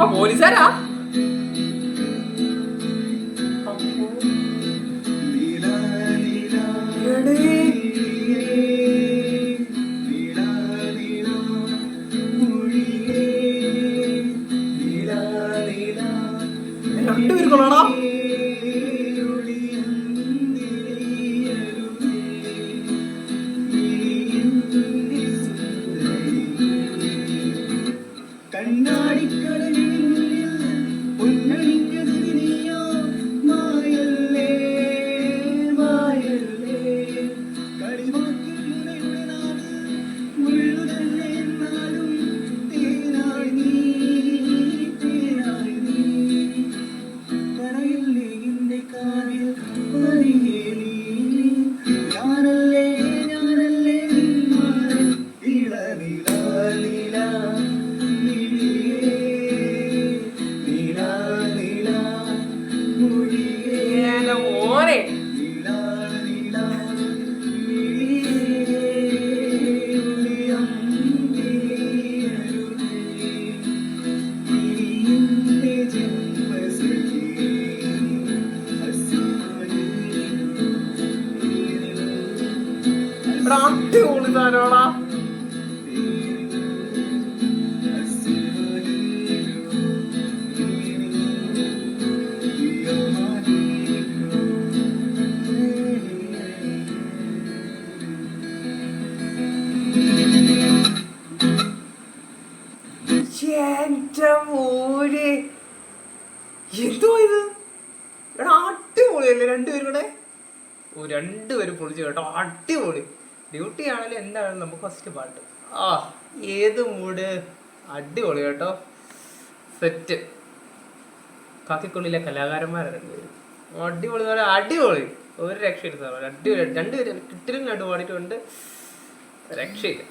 പോലീസുകാരാ? രണ്ടുപേരും കൊള്ളാടാ. അടിപൊളിതാനോടാ. എന്റെ മോര് എന്തോ ഇത് എടാ, അടിപൊളിയല്ലേ രണ്ടുപേരും കൂടെ. രണ്ടുപേരും പൊളിച്ചു കേട്ടോ, അടിപൊളി. ഡ്യൂട്ടി ആണെങ്കിലും എന്താണെങ്കിലും നമുക്ക് ഫസ്റ്റ് പാട്ട്. ഏത് മൂഡ്, അടിപൊളി കേട്ടോ, സെറ്റ്. കാക്കിക്കുള്ളിലെ കലാകാരന്മാരാണ് രണ്ടുപേരും. അടിപൊളി അടിപൊളി, ഒരു രക്ഷയില്ല സാറേ. അടിപൊളി രണ്ടുപേരും കിട്ടിലും കണ്ടു പാടിയിട്ടുണ്ട്, രക്ഷയില്ല.